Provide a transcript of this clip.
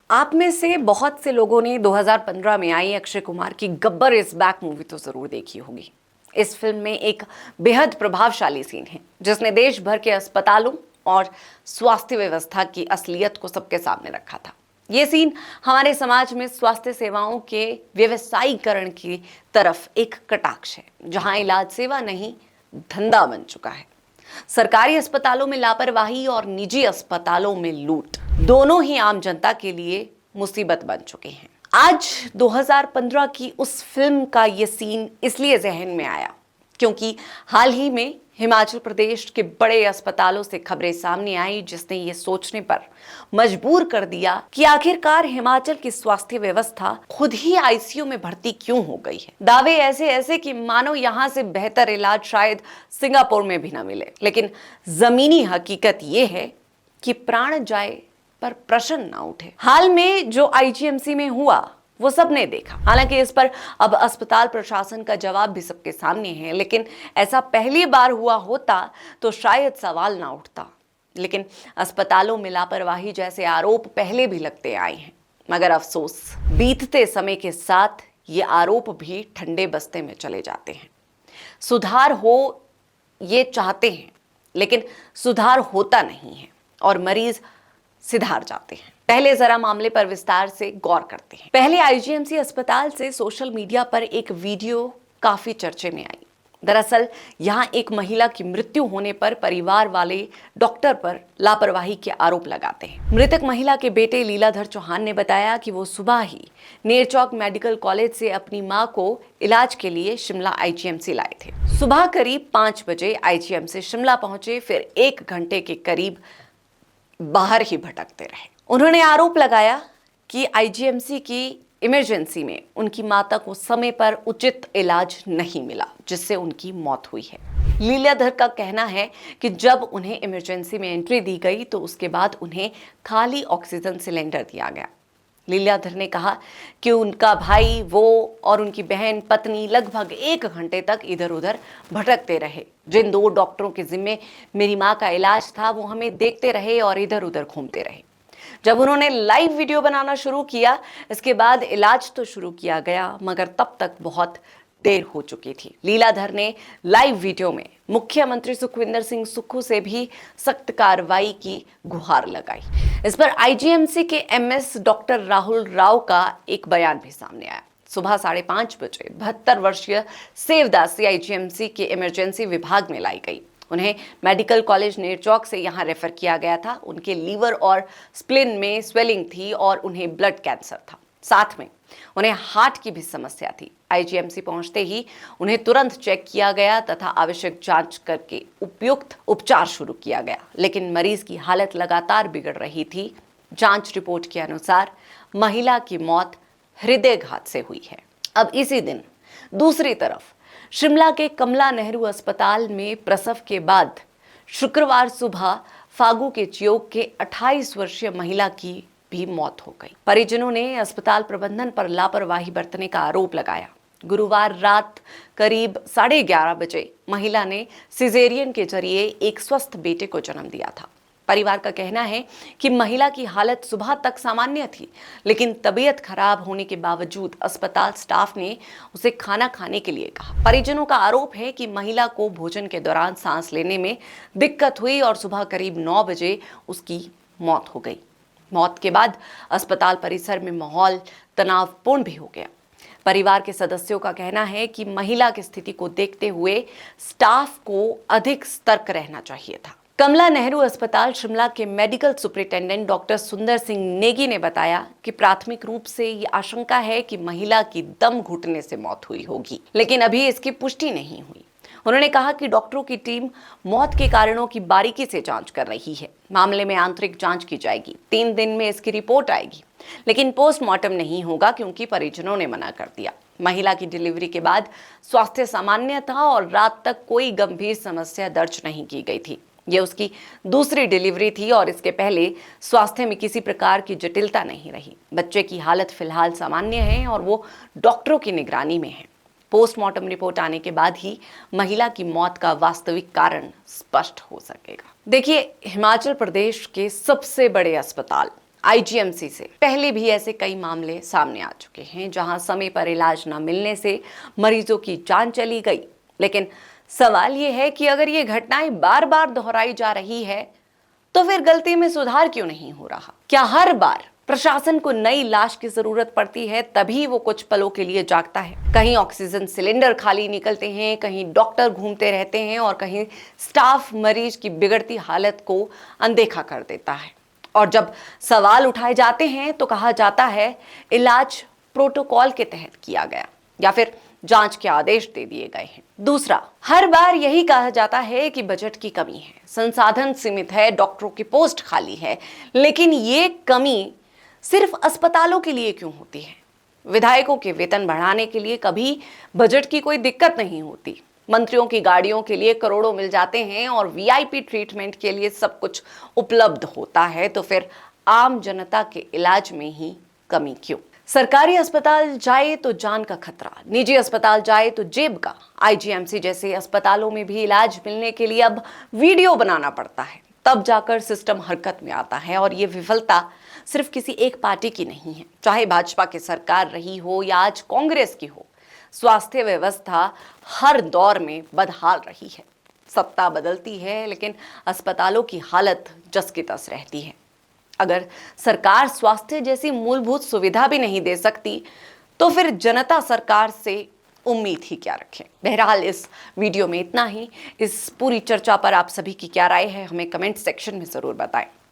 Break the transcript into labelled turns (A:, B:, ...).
A: आप में से बहुत से लोगों ने 2015 में आई अक्षय कुमार की गब्बर इज बैक मूवी तो जरूर देखी होगी। इस फिल्म में एक बेहद प्रभावशाली सीन है जिसने देश भर के अस्पतालों और स्वास्थ्य व्यवस्था की असलियत को सबके सामने रखा था। ये सीन हमारे समाज में स्वास्थ्य सेवाओं के व्यवसायीकरण की तरफ एक कटाक्ष है, जहां इलाज सेवा नहीं धंधा बन चुका है। सरकारी अस्पतालों में लापरवाही और निजी अस्पतालों में लूट दोनों ही आम जनता के लिए मुसीबत बन चुके हैं। आज 2015 की उस फिल्म का ये सीन इसलिए जहन में आया क्योंकि हाल ही में हिमाचल प्रदेश के बड़े अस्पतालों से खबरें सामने आई जिसने ये सोचने पर मजबूर कर दिया कि आखिरकार हिमाचल की स्वास्थ्य व्यवस्था खुद ही आईसीयू में भर्ती क्यों हो गई है। दावे ऐसे ऐसे कि मानो यहां से बेहतर इलाज शायद सिंगापुर में भी ना मिले, लेकिन जमीनी हकीकत ये है कि प्राण जाए पर प्रश्न ना उठे। हाल में जो आईजीएमसी में हुआ वो सबने देखा। हालांकि इस पर अब अस्पताल प्रशासन का जवाब भी सबके सामने है, लेकिन ऐसा पहली बार हुआ होता तो शायद सवाल ना उठता। लेकिन अस्पतालों में लापरवाही जैसे आरोप पहले भी लगते आए हैं, मगर अफसोस बीतते समय के साथ ये आरोप भी ठंडे बस्ते में चले जाते हैं। सुधार हो ये चाहते हैं, लेकिन सुधार होता नहीं है और मरीज सिधार जाते हैं। पहले जरा मामले पर विस्तार से गौर करते हैं। पहले आईजीएमसी अस्पताल से सोशल मीडिया पर एक वीडियो काफी चर्चे में आई। दरअसल यहां एक महिला की मृत्यु होने पर परिवार वाले डॉक्टर पर लापरवाही के आरोप लगाते हैं। मृतक महिला के बेटे लीलाधर चौहान ने बताया कि वो सुबह ही नेरचौक मेडिकल कॉलेज से अपनी मां को इलाज के लिए शिमला आईजीएमसी लाए थे। सुबह करीब 5 बजे आईजीएमसी शिमला पहुंचे, फिर 1 घंटे के करीब बाहर ही भटकते रहे। उन्होंने आरोप लगाया कि आईजीएमसी की इमरजेंसी में उनकी माता को समय पर उचित इलाज नहीं मिला, जिससे उनकी मौत हुई है। लीलाधर का कहना है कि जब उन्हें इमरजेंसी में एंट्री दी गई तो उसके बाद उन्हें खाली ऑक्सीजन सिलेंडर दिया गया। लीलाधर ने कहा कि उनका भाई, वो और उनकी बहन पत्नी लगभग 1 घंटे तक इधर उधर भटकते रहे। जिन 2 डॉक्टरों के जिम्मे मेरी मां का इलाज था वो हमें देखते रहे और इधर उधर घूमते रहे। जब उन्होंने लाइव वीडियो बनाना शुरू किया, इसके बाद इलाज तो शुरू किया गया, मगर तब तक बहुत देर हो चुकी थी। लीलाधर ने लाइव वीडियो में मुख्यमंत्री सुखविंदर सिंह सुक्खू से भी सख्त कार्रवाई की गुहार लगाई। इस पर आईजीएमसी के एमएस डॉक्टर राहुल राव का एक बयान भी सामने आया। सुबह 5:30 बजे 72 वर्षीय सेवदासी आईजीएमसी के इमरजेंसी विभाग में लाई गई। उन्हें मेडिकल कॉलेज नेरचौक से यहाँ रेफर किया गया था। उनके लीवर और स्प्लिन में स्वेलिंग थी और उन्हें ब्लड कैंसर था। साथ में उन्हें हार्ट की भी समस्या थी। आईजीएमसी पहुंचते ही उन्हें तुरंत चेक किया गया तथा आवश्यक जांच करके उपयुक्त उपचार शुरू किया गया, लेकिन मरीज की हालत लगातार बिगड़ रही थी। जांच रिपोर्ट के अनुसार महिला की मौत हृदयघात से हुई है। अब इसी दिन दूसरी तरफ शिमला के कमला नेहरू अस्पताल में प्रसव के बाद शुक्रवार सुबह फागू के चियोक के 28 वर्षीय महिला की भी मौत हो गई। परिजनों ने अस्पताल प्रबंधन पर लापरवाही बरतने का आरोप लगाया। गुरुवार रात करीब 11:30 बजे महिला ने सिजेरियन के जरिए एक स्वस्थ बेटे को जन्म दिया था। परिवार का कहना है कि महिला की हालत सुबह तक सामान्य थी, लेकिन तबीयत खराब होने के बावजूद अस्पताल स्टाफ ने उसे खाना खाने के लिए कहा। परिजनों का आरोप है कि महिला को भोजन के दौरान सांस लेने में दिक्कत हुई और सुबह करीब 9 बजे उसकी मौत हो गई। मौत के बाद अस्पताल परिसर में माहौल तनावपूर्ण भी हो गया। परिवार के सदस्यों का कहना है कि महिला की स्थिति को देखते हुए स्टाफ को अधिक सतर्क रहना चाहिए था। कमला नेहरू अस्पताल शिमला के मेडिकल सुपरिटेंडेंट डॉक्टर सुंदर सिंह नेगी ने बताया कि प्राथमिक रूप से ये आशंका है कि महिला की दम घुटने से मौत हुई होगी, लेकिन अभी इसकी पुष्टि नहीं हुई। उन्होंने कहा कि डॉक्टरों की टीम मौत के कारणों की बारीकी से जांच कर रही है। मामले में आंतरिक जांच की जाएगी। 3 दिन में इसकी रिपोर्ट आएगी, लेकिन पोस्टमार्टम नहीं होगा क्योंकि परिजनों ने मना कर दिया। महिला की डिलीवरी के बाद स्वास्थ्य सामान्य था और रात तक कोई गंभीर समस्या दर्ज नहीं की गई थी। ये उसकी दूसरी डिलीवरी थी और इसके पहले स्वास्थ्य में किसी प्रकार की जटिलता नहीं रही। बच्चे की हालत फिलहाल सामान्य है और वो डॉक्टरों की निगरानी में है। पोस्टमार्टम रिपोर्ट आने के बाद ही महिला की मौत का वास्तविक कारण स्पष्ट हो सकेगा। देखिए, हिमाचल प्रदेश के सबसे बड़े अस्पताल आईजीएमसी से पहले भी ऐसे कई मामले सामने आ चुके हैं जहां समय पर इलाज न मिलने से मरीजों की जान चली गई। लेकिन सवाल ये है कि अगर ये घटनाएं बार बार दोहराई जा रही है तो फिर गलती में सुधार क्यों नहीं हो रहा? क्या हर बार प्रशासन को नई लाश की जरूरत पड़ती है तभी वो कुछ पलों के लिए जागता है? कहीं ऑक्सीजन सिलेंडर खाली निकलते हैं, कहीं डॉक्टर घूमते रहते हैं और कहीं स्टाफ मरीज की बिगड़ती हालत को अनदेखा कर देता है। और जब सवाल उठाए जाते हैं तो कहा जाता है इलाज प्रोटोकॉल के तहत किया गया या फिर जांच के आदेश दे दिए गए हैं। दूसरा, हर बार यही कहा जाता है कि बजट की कमी है, संसाधन सीमित है, डॉक्टरों की पोस्ट खाली है। लेकिन ये कमी सिर्फ अस्पतालों के लिए क्यों होती है? विधायकों के वेतन बढ़ाने के लिए कभी बजट की कोई दिक्कत नहीं होती। मंत्रियों की गाड़ियों के लिए करोड़ों मिल जाते हैं और वीआईपी ट्रीटमेंट के लिए सब कुछ उपलब्ध होता है, तो फिर आम जनता के इलाज में ही कमी क्यों? सरकारी अस्पताल जाए तो जान का खतरा, निजी अस्पताल जाए तो जेब का। आईजीएमसी जैसे अस्पतालों में भी इलाज मिलने के लिए अब वीडियो बनाना पड़ता है, तब जाकर सिस्टम हरकत में आता है। और ये विफलता सिर्फ किसी एक पार्टी की नहीं है, चाहे भाजपा की सरकार रही हो या आज कांग्रेस की हो। स्वास्थ्य व्यवस्था हर दौर में बदहाल रही है। सत्ता बदलती है लेकिन अस्पतालों की हालत जस की तस रहती है। अगर सरकार स्वास्थ्य जैसी मूलभूत सुविधा भी नहीं दे सकती तो फिर जनता सरकार से उम्मीद ही क्या रखें? बहरहाल इस वीडियो में इतना ही। इस पूरी चर्चा पर आप सभी की क्या राय है, हमें कमेंट सेक्शन में जरूर बताएं।